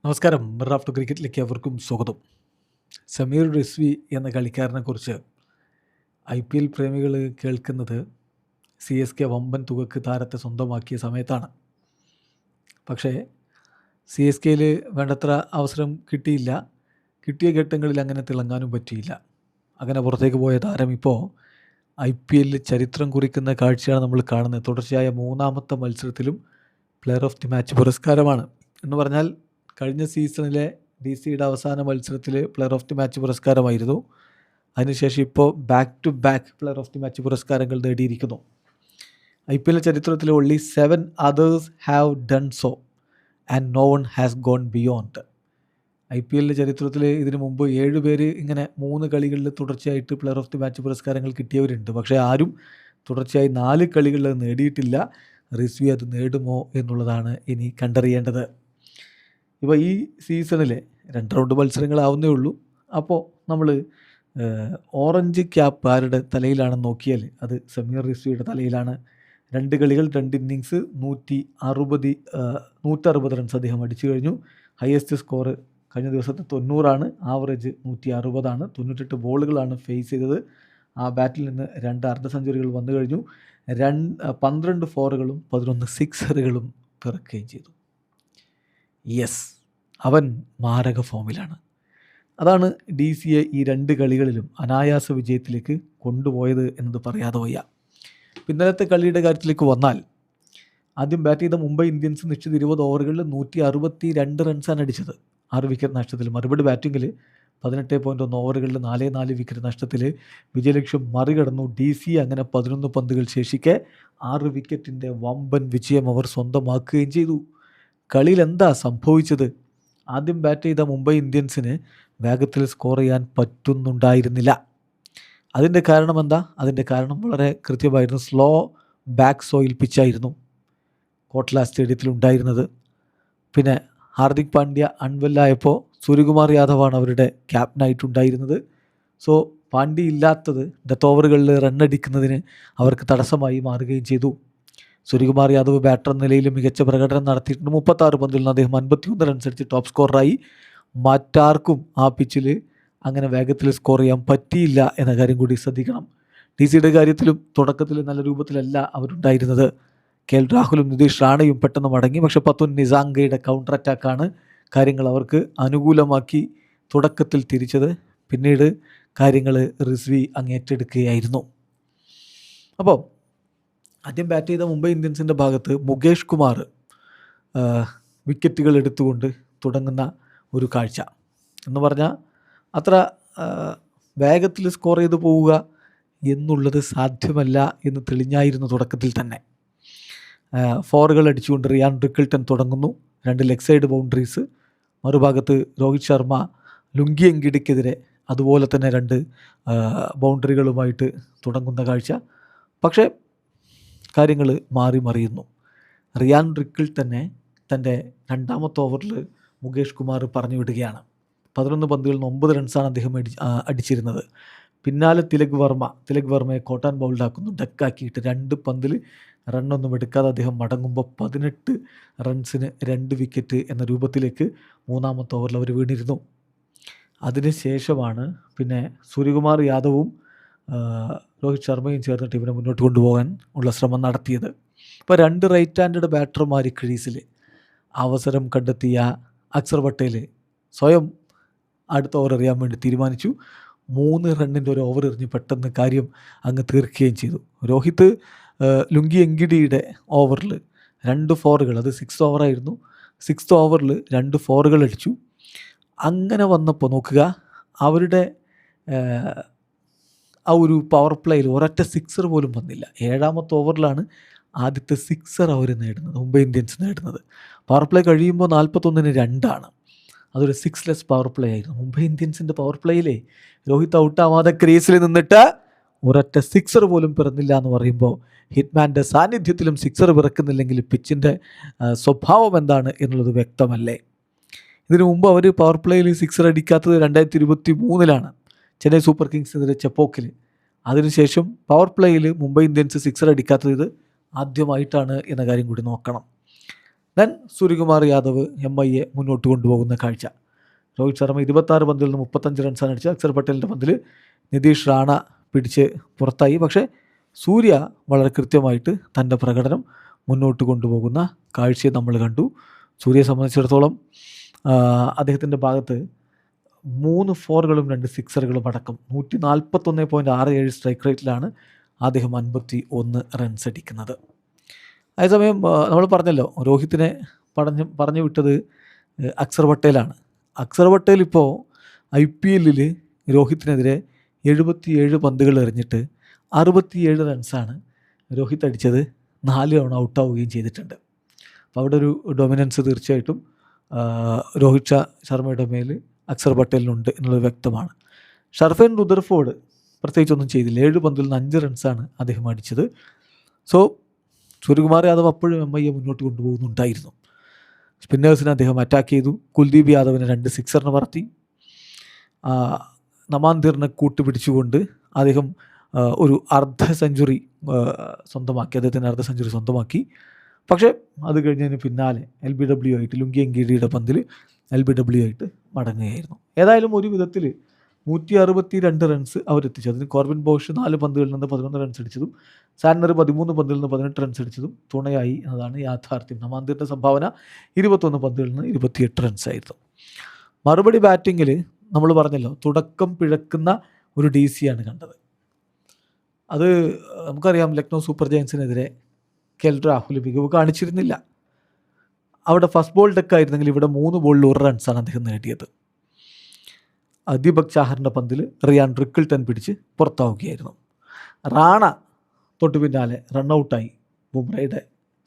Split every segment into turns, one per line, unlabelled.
നമസ്കാരം. റാഫ്റ്റോ ക്രിക്കറ്റിലേക്ക് അവർക്കും സ്വാഗതം. സമീർ റിസ്വി എന്ന കളിക്കാരനെക്കുറിച്ച് IPL പ്രേമികൾ കേൾക്കുന്നത് CSK വമ്പൻ തുകക്ക് താരത്തെ സ്വന്തമാക്കിയ സമയത്താണ്. പക്ഷേ CSKയിൽ വേണ്ടത്ര അവസരം കിട്ടിയില്ല. കിട്ടിയ ഘട്ടങ്ങളിൽ അങ്ങനെ തിളങ്ങാനും പറ്റിയില്ല. അങ്ങനെ പുറത്തേക്ക് പോയ താരം ഇപ്പോൾ IPL ചരിത്രം കുറിക്കുന്ന കാഴ്ചയാണ് നമ്മൾ കാണുന്നത്. തുടർച്ചയായ മൂന്നാമത്തെ മത്സരത്തിലും പ്ലെയർ ഓഫ് ദി മാച്ച് പുരസ്കാരമാണ്. എന്ന് പറഞ്ഞാൽ കഴിഞ്ഞ സീസണിലെ DC അവസാന മത്സരത്തിൽ പ്ലെയർ ഓഫ് ദി മാച്ച് പുരസ്കാരമായിരുന്നു. അതിനുശേഷം ഇപ്പോൾ back to back player of the match പുരസ്കാരങ്ങൾ നേടിയിരിക്കുന്നു. IPL ചരിത്രത്തിൽ only 7 others have done so and no one has gone beyond. IPL ചരിത്രത്തിൽ ഇതിനു മുമ്പ് 7 പേര് ഇങ്ങനെ 3 കളികളിൽ തുടർച്ചയായിട്ട് പ്ലെയർ ഓഫ് ദി മാച്ച് പുരസ്കാരങ്ങൾ കിട്ടിയവരുണ്ട്. പക്ഷേ ആരും തുടർച്ചയായി 4 കളികളിൽ നേടിയിട്ടില്ല. റിസ്വി അത് നേടുമോ എന്നുള്ളതാണ് ഇനി കണ്ടറിയേണ്ടത്. ഇപ്പോൾ ഈ സീസണിലെ 2 റൗണ്ട് മത്സരങ്ങളാവുന്നേ ഉള്ളൂ. അപ്പോൾ നമ്മൾ ഓറഞ്ച് ക്യാപ്പ് ആരുടെ തലയിലാണെന്ന് നോക്കിയാൽ അത് സമീർ റിസ്വിയുടെ തലയിലാണ്. 2 കളികൾ 2 ഇന്നിങ്സ് 160 റൺസ് അദ്ദേഹം അടിച്ചു കഴിഞ്ഞു. ഹയസ്റ്റ് സ്കോർ കഴിഞ്ഞ ദിവസത്തെ 90 ആവറേജ് 160 98 ബോളുകളാണ് ഫേസ് ചെയ്തത്. ആ ബാറ്റിൽ നിന്ന് 2 അർദ്ധ സെഞ്ചുറികൾ വന്നു കഴിഞ്ഞു. 12 ഫോറുകളും 11 സിക്സറുകളും പിറക്കുകയും ചെയ്തു. യെസ്, അവൻ മാരക ഫോമിലാണ്. അതാണ് DCയെ ഈ 2 കളികളിലും അനായാസ വിജയത്തിലേക്ക് കൊണ്ടുപോയത് എന്നത് പറയാതെ വയ്യ. ഇന്നലത്തെ കളിയുടെ കാര്യത്തിലേക്ക് വന്നാൽ ആദ്യം ബാറ്റ് ചെയ്ത മുംബൈ ഇന്ത്യൻസ് നിശ്ചിത 20 ഓവറുകളിൽ 162 റൺസാണ് അടിച്ചത്, 6 വിക്കറ്റ് നഷ്ടത്തിൽ. മറുപടി ബാറ്റിങ്ങിൽ 18.1 ഓവറുകളിൽ 4 വിക്കറ്റ് നഷ്ടത്തിൽ വിജയലക്ഷ്യം മറികടന്നു. DC അങ്ങനെ 11 പന്തുകൾ ശേഷിക്കെ 6 വിക്കറ്റിൻ്റെ വമ്പൻ വിജയം അവർ സ്വന്തമാക്കുകയും ചെയ്തു. കളിയിൽ എന്താ സംഭവിച്ചത്? ആദ്യം ബാറ്റ് ചെയ്ത മുംബൈ ഇന്ത്യൻസിന് വേഗത്തിൽ സ്കോർ ചെയ്യാൻ പറ്റുന്നുണ്ടായിരുന്നില്ല. അതിൻ്റെ കാരണം എന്താ? അതിൻ്റെ കാരണം വളരെ കൃത്യമായിരുന്നു. സ്ലോ ബാക്ക് സോയിൽ പിച്ചായിരുന്നു കോട്ട്ല സ്റ്റേഡിയത്തിൽ ഉണ്ടായിരുന്നത്. പിന്നെ ഹാർദിക് പാണ്ഡ്യ അൺവെല്ലായപ്പോൾ സൂര്യകുമാർ യാദവാണ് അവരുടെ ക്യാപ്റ്റനായിട്ടുണ്ടായിരുന്നത്. സോ പാണ്ഡ്യ ഇല്ലാത്തത് ഡെത്ത് ഓവറുകളിൽ റണ്ണടിക്കുന്നതിന് അവർക്ക് തടസ്സമായി മാറുകയും ചെയ്തു. സൂര്യകുമാർ യാദവ് ബാറ്റർ എന്ന നിലയിൽ മികച്ച പ്രകടനം നടത്തിയിട്ടുണ്ട്. 36 പന്തിൽ നിന്ന് അദ്ദേഹം 51 റൺസ് അടിച്ച് ടോപ്പ് സ്കോററായി. മറ്റാർക്കും ആ പിച്ചിൽ അങ്ങനെ വേഗത്തിൽ സ്കോർ ചെയ്യാൻ പറ്റിയില്ല എന്ന കാര്യം കൂടി ശ്രദ്ധിക്കണം. DCയുടെ കാര്യത്തിലും തുടക്കത്തിൽ നല്ല രൂപത്തിലല്ല അവരുണ്ടായിരുന്നത്. KL രാഹുലും നിതീഷ് റാണയും പെട്ടെന്ന് മടങ്ങി. പക്ഷേ പത്തുൻ നിസാങ്കയുടെ കൗണ്ടർ അറ്റാക്കാണ് കാര്യങ്ങൾ അവർക്ക് അനുകൂലമാക്കി തുടക്കത്തിൽ തിരിച്ചത്. പിന്നീട് കാര്യങ്ങൾ റിസ്വി അങ്ങേറ്റെടുക്കുകയായിരുന്നു. അപ്പോൾ ആദ്യം ബാറ്റ് ചെയ്ത മുംബൈ ഇന്ത്യൻസിൻ്റെ ഭാഗത്ത് മുകേഷ് കുമാർ വിക്കറ്റുകൾ എടുത്തുകൊണ്ട് തുടങ്ങുന്ന ഒരു കാഴ്ച എന്ന് പറഞ്ഞാൽ അത്ര വേഗത്തിൽ സ്കോർ ചെയ്ത് പോവുക എന്നുള്ളത് സാധ്യമല്ല എന്ന് തെളിഞ്ഞായിരുന്നു തുടക്കത്തിൽ തന്നെ. ഫോറുകൾ അടിച്ചുകൊണ്ട് റിയാൻ റിക്കിൾട്ടൺ തുടങ്ങുന്നു. 2 ലെഗ് സൈഡ് ബൗണ്ടറീസ്. മറുഭാഗത്ത് രോഹിത് ശർമ്മ ലുങ്കി എങ്കിഡിക്കെതിരെ അതുപോലെ തന്നെ 2 ബൗണ്ടറികളുമായിട്ട് തുടങ്ങുന്ന കാഴ്ച. പക്ഷേ കാര്യങ്ങൾ മാറി മറിയുന്നു. റിയാൻ റിക്കിൾട്ടനെ തൻ്റെ 2ാമത്തെ ഓവറിൽ മുകേഷ് കുമാർ പറഞ്ഞു വിടുകയാണ്. 11 പന്തുകളിൽ 9 റൺസാണ് അദ്ദേഹം അടിച്ചിരുന്നത്. പിന്നാലെ തിലക് വർമ്മയെ കോട്ടാൻ ബൗൾഡാക്കുന്നു. ഡക്കാക്കിയിട്ട് 2 പന്തിൽ റണ്ണൊന്നും എടുക്കാതെ അദ്ദേഹം മടങ്ങുമ്പോൾ 18 റൺസിന് 2 വിക്കറ്റ് എന്ന രൂപത്തിലേക്ക് 3ാമത്തെ ഓവറിൽ അവർ വീണിരുന്നു. അതിനുശേഷമാണ് പിന്നെ സൂര്യകുമാർ യാദവും രോഹിത് ശർമ്മയും ചേർന്ന് ടീമിനെ മുന്നോട്ട് കൊണ്ടുപോകാൻ ഉള്ള ശ്രമം നടത്തിയത്. ഇപ്പോൾ 2 റൈറ്റ് ഹാൻഡഡ് ബാറ്റർമാർ ക്രീസിൽ അവസരം കണ്ടെത്തിയ അക്സർ പട്ടേൽ സ്വയം അടുത്ത ഓവർ എറിയാൻ വേണ്ടി തീരുമാനിച്ചു. 3 റണ്ണിൻ്റെ ഒരു ഓവർ എറിഞ്ഞ് പെട്ടെന്ന് കാര്യം അങ്ങ് തീർക്കുകയും ചെയ്തു. രോഹിത് ലുങ്കി എങ്കിഡിയുടെ ഓവറിൽ 2 ഫോറുകൾ, അത് 6th ഓവറായിരുന്നു. 6th ഓവറിൽ 2 ഫോറുകൾ അടിച്ചു. അങ്ങനെ വന്നപ്പോൾ നോക്കുക, അവരുടെ ആ ഒരു പവർ പ്ലേയിൽ ഒരൊറ്റ സിക്സർ പോലും വന്നില്ല. 7ാമത്തെ ഓവറിലാണ് ആദ്യത്തെ സിക്സർ അവർ നേടുന്നത്, മുംബൈ ഇന്ത്യൻസ് നേടുന്നത്. പവർ പ്ലേ കഴിയുമ്പോൾ 41-ന് 2. അതൊരു 6ലെസ് പവർ പ്ലേ ആയിരുന്നു. മുംബൈ ഇന്ത്യൻസിൻ്റെ പവർ പ്ലേയിലെ രോഹിത് ഔട്ടാവാതെ ക്രീസിൽ നിന്നിട്ട് ഒരൊറ്റ സിക്സർ പോലും പിറന്നില്ല എന്ന് പറയുമ്പോൾ ഹിറ്റ്മാൻ്റെ സാന്നിധ്യത്തിലും സിക്സർ പിറക്കുന്നില്ലെങ്കിൽ പിച്ചിൻ്റെ സ്വഭാവം എന്താണ് എന്നുള്ളത് വ്യക്തമല്ലേ. ഇതിനു മുമ്പ് അവർ പവർ പ്ലേയിൽ സിക്സർ അടിക്കാത്തത് 2023 ചെന്നൈ സൂപ്പർ കിങ്സിനെതിരെ ചെപ്പോക്കിൽ. അതിനുശേഷം പവർ പ്ലേയിൽ മുംബൈ ഇന്ത്യൻസ് സിക്സർ അടിക്കാത്തത് ഇത് ആദ്യമായിട്ടാണ് എന്ന കാര്യം കൂടി നോക്കണം. ദെൻ സൂര്യകുമാർ യാദവ് MIയെ മുന്നോട്ട് കൊണ്ടുപോകുന്ന കാഴ്ച. രോഹിത് ശർമ്മ 26 പന്തിൽ നിന്ന് 35 റൺസാണ് അടിച്ചത്. അക്സർ പട്ടേലിൻ്റെ പന്തിൽ നിതീഷ് റാണ പിടിച്ച് പുറത്തായി. പക്ഷേ സൂര്യ വളരെ കൃത്യമായിട്ട് തൻ്റെ പ്രകടനം മുന്നോട്ട് കൊണ്ടുപോകുന്ന കാഴ്ചയെ നമ്മൾ കണ്ടു. സൂര്യയെ സംബന്ധിച്ചിടത്തോളം അദ്ദേഹത്തിൻ്റെ ഭാഗത്ത് 3 4കളും 2 6കളും അടക്കം 141.67 സ്ട്രൈക്ക് റേറ്റിലാണ് അദ്ദേഹം 51 റൺസ് അടിക്കുന്നത്. അതേസമയം നമ്മൾ പറഞ്ഞല്ലോ, രോഹിത്തിനെ പറഞ്ഞു വിട്ടത് അക്സർ പട്ടേലാണ്. അക്സർ പട്ടേൽ ഇപ്പോൾ IPLൽ രോഹിത്തിനെതിരെ 77 പന്തുകൾ എറിഞ്ഞിട്ട് 67 റൺസാണ് രോഹിത് അടിച്ചത്. 4 തവണ ഔട്ടാവുകയും ചെയ്തിട്ടുണ്ട്. അപ്പോൾ അവിടെ ഒരു ഡൊമിനൻസ് തീർച്ചയായിട്ടും രോഹിത് ശർമ്മയുടെ മേൽ അക്സർ പട്ടേലിനുണ്ട് എന്നുള്ളത് വ്യക്തമാണ്. ഷർഫൻ റുദർഫോർഡ് പ്രത്യേകിച്ചൊന്നും ചെയ്തില്ല. 7 പന്തിൽ നിന്ന് 5 റൺസാണ് അദ്ദേഹം അടിച്ചത്. സോ സൂര്യകുമാർ യാദവ് അപ്പോഴും MIയെ മുന്നോട്ട് കൊണ്ടുപോകുന്നുണ്ടായിരുന്നു. സ്പിന്നേഴ്സിനെ അദ്ദേഹം അറ്റാക്ക് ചെയ്തു. കുൽദീപ് യാദവിനെ 2 സിക്സറിന് പറത്തി. നമാന്തിറിനെ കൂട്ടുപിടിച്ചുകൊണ്ട് അദ്ദേഹം ഒരു അർദ്ധ സെഞ്ചുറി സ്വന്തമാക്കി. അദ്ദേഹത്തിന് അർദ്ധ സെഞ്ചുറി സ്വന്തമാക്കി. പക്ഷേ അത് കഴിഞ്ഞതിന് പിന്നാലെ LBW ആയിട്ട് ലുങ്കി എങ്കേഡിയുടെ പന്തിൽ LBW ആയിട്ട് മടങ്ങുകയായിരുന്നു. ഏതായാലും ഒരു വിധത്തിൽ 162 റൺസ് അവരെത്തിച്ചു. അതിന് കോർബിൻ ബോഷ് 4 പന്തുകളിൽ നിന്ന് 11 റൺസ് അടിച്ചതും സാൻഡർ 13 പന്തിൽ നിന്ന് 18 റൺസ് അടിച്ചതും തുണയായി എന്നതാണ് യാഥാർത്ഥ്യം. നമാന്തിറിൻ്റെ സംഭാവന 21 പന്തുകളിൽ നിന്ന് 28 റൺസായിരുന്നു. മറുപടി ബാറ്റിങ്ങിൽ നമ്മൾ പറഞ്ഞല്ലോ, തുടക്കം പിഴക്കുന്ന ഒരു DC ആണ് കണ്ടത്. അത് നമുക്കറിയാം, ലക്നൗ സൂപ്പർ ജയൻസിനെതിരെ KL രാഹുൽ മികവ് കാണിച്ചിരുന്നില്ല. അവിടെ ഫസ്റ്റ് ബോൾ ഡെക്കായിരുന്നെങ്കിൽ ഇവിടെ 3 ബോളിൽ 1 റൺസാണ് അദ്ദേഹം നേടിയത്. ദീപക് ചാഹറിൻ്റെ പന്തിൽ റിയാൻ റിക്കിൾട്ടൺ പിടിച്ച് പുറത്താവുകയായിരുന്നു. റാണ തൊട്ടു പിന്നാലെ റണ്ണൗട്ടായി. ബുംറയുടെ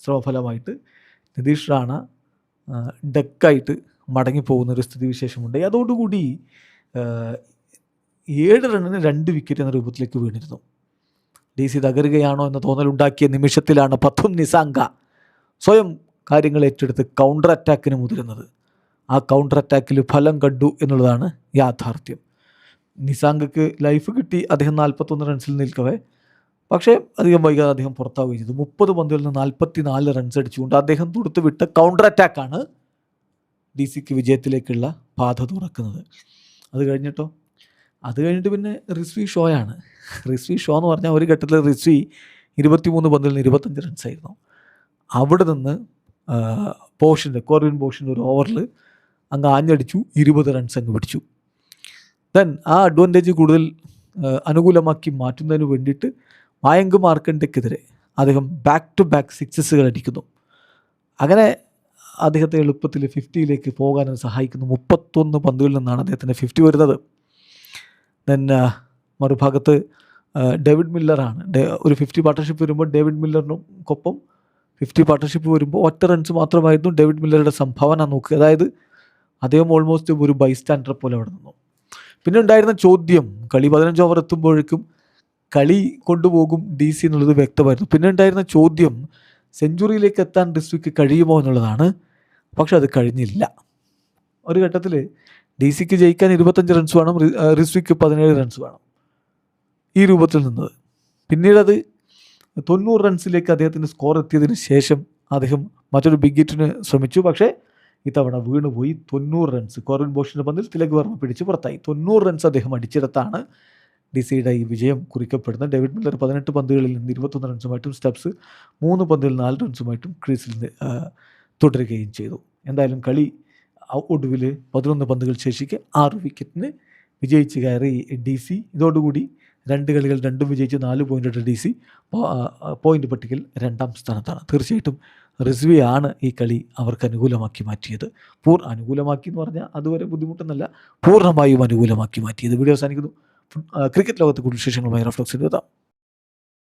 ശ്രമഫലമായിട്ട് നിതീഷ് റാണ ഡെക്കായിട്ട് മടങ്ങിപ്പോകുന്നൊരു സ്ഥിതിവിശേഷമുണ്ട്. അതോടുകൂടി 7 റണ്ണിന് 2 വിക്കറ്റ് എന്ന രൂപത്തിലേക്ക് വീണിരുന്നു. DC തകരുകയാണോ എന്ന തോന്നലുണ്ടാക്കിയ നിമിഷത്തിലാണ് പഥും നിസാങ്ക സ്വയം കാര്യങ്ങൾ ഏറ്റെടുത്ത് കൗണ്ടർ അറ്റാക്കിന് മുതിരുന്നത്. ആ കൗണ്ടർ അറ്റാക്കിൽ ഫലം കണ്ടു എന്നുള്ളതാണ് യാഥാർത്ഥ്യം. നിസാങ്കക്ക് ലൈഫ് കിട്ടി. അദ്ദേഹം 41 റൺസിൽ നിൽക്കവേ, പക്ഷേ അധികം വൈകാതെ അദ്ദേഹം പുറത്താവുകയും ചെയ്തു. 30 പന്തുകളിൽ നിന്ന് 44 റൺസ് അടിച്ചുകൊണ്ട് അദ്ദേഹം തൊടുത്തുവിട്ട കൗണ്ടർ അറ്റാക്കാണ് DCക്ക് വിജയത്തിലേക്കുള്ള പാത തുറക്കുന്നത്. അത് കഴിഞ്ഞിട്ട് പിന്നെ റിസ്വി ഷോയാണ്. റിസ്വി ഷോ എന്ന് പറഞ്ഞാൽ ഒരു ഘട്ടത്തിൽ റിസ്വി 23 പന്തിൽ നിന്ന് 25 റൺസായിരുന്നു. അവിടെ നിന്ന് കോർബിൻ ബോഷിൻ്റെ ഒരു ഓവറിൽ അങ്ങ് ആഞ്ഞടിച്ചു, 20 റൺസ് അങ്ങ് പിടിച്ചു. ദെൻ ആ അഡ്വാൻറ്റേജ് കൂടുതൽ അനുകൂലമാക്കി മാറ്റുന്നതിന് വേണ്ടിയിട്ട് മായങ്ക് മാർക്കണ്ടയ്ക്കെതിരെ അദ്ദേഹം ബാക്ക് ടു ബാക്ക് സിക്സസുകൾ അടിക്കുന്നു. അങ്ങനെ അദ്ദേഹത്തെ എളുപ്പത്തിൽ 50യിലേക്ക് പോകാൻ സഹായിക്കുന്നു. 31 പന്തുകളിൽ നിന്നാണ് അദ്ദേഹത്തിന് 50 വരുന്നത്. ദെൻ മറുഭാഗത്ത് ഡേവിഡ് മില്ലറാണ്. ഒരു 50 പാർട്ട്ണർഷിപ്പ് വരുമ്പോൾ ഡേവിഡ് മില്ലറിനൊപ്പം 50 പാർട്ട്ണർഷിപ്പ് വരുമ്പോൾ 1 റൺസ് മാത്രമായിരുന്നു ഡേവിഡ് മില്ലറുടെ സംഭാവന നോക്കുക. അതായത് അദ്ദേഹം ഓൾമോസ്റ്റ് ഒരു ബൈസ്റ്റാൻഡർ പോലെ അവിടെ നിന്നു. പിന്നെ ഉണ്ടായിരുന്ന ചോദ്യം, കളി 15 ഓവർ എത്തുമ്പോഴേക്കും കളി കൊണ്ടുപോകും DC എന്നുള്ളത് വ്യക്തമായിരുന്നു. പിന്നെ ഉണ്ടായിരുന്ന ചോദ്യം, സെഞ്ചുറിയിലേക്ക് എത്താൻ റിസ്വിക്ക് കഴിയുമോ എന്നുള്ളതാണ്. പക്ഷെ അത് കഴിഞ്ഞില്ല. ഒരു ഘട്ടത്തിൽ DCക്ക് ജയിക്കാൻ 25 റൺസ് വേണം, റിസ്വിക്ക് 17 റൺസ് വേണം. ഈ രൂപത്തിൽ നിന്നത്. പിന്നീട് അത് 90 റൺസിലേക്ക് അദ്ദേഹത്തിൻ്റെ സ്കോർ എത്തിയതിന് ശേഷം അദ്ദേഹം മറ്റൊരു ബിഗ് ഹിറ്റിന് ശ്രമിച്ചു. പക്ഷേ ഇത്തവണ വീണുപോയി. 90 റൺസ് കോർബിൻ ബോഷിൻ്റെ പന്തിൽ തിലക് വർമ്മ പിടിച്ച് പുറത്തായി. 90 റൺസ് അദ്ദേഹം അടിച്ചിടത്താണ് DCയുടെ ഈ വിജയം കുറിക്കപ്പെടുന്നത്. ഡേവിഡ് മില്ലർ 18 പന്തുകളിൽ നിന്ന് 21 റൺസുമായിട്ടും സ്റ്റബ്സ് 3 പന്തുകളിൽ 4 റൺസുമായിട്ടും ക്രീസിൽ തുടരുകയും ചെയ്തു. എന്തായാലും കളി ഒടുവിൽ 11 പന്തുകൾ ശേഷിക്കെ 6 വിക്കറ്റിന് വിജയിച്ച് കയറി DC. ഇതോടുകൂടി 2 കളികൾ 2 വിജയിച്ച് 4 പോയിൻ്റ് DC പോയിൻ്റ് പട്ടികയിൽ 2ാം സ്ഥാനത്താണ്. തീർച്ചയായിട്ടും റിസ്വിയാണ് ഈ കളി അവർക്ക് അനുകൂലമാക്കി മാറ്റിയത്. അനുകൂലമാക്കി എന്ന് പറഞ്ഞാൽ അതുവരെ ബുദ്ധിമുട്ടെന്നല്ല, പൂർണ്ണമായും അനുകൂലമാക്കി മാറ്റിയത്. വീഡിയോ അവസാനിക്കുന്നു. ക്രിക്കറ്റ് ലോകത്തെ കൂടുതൽ വിശേഷങ്ങളുമായി റഫ്ലക്സിൽ എത്താം.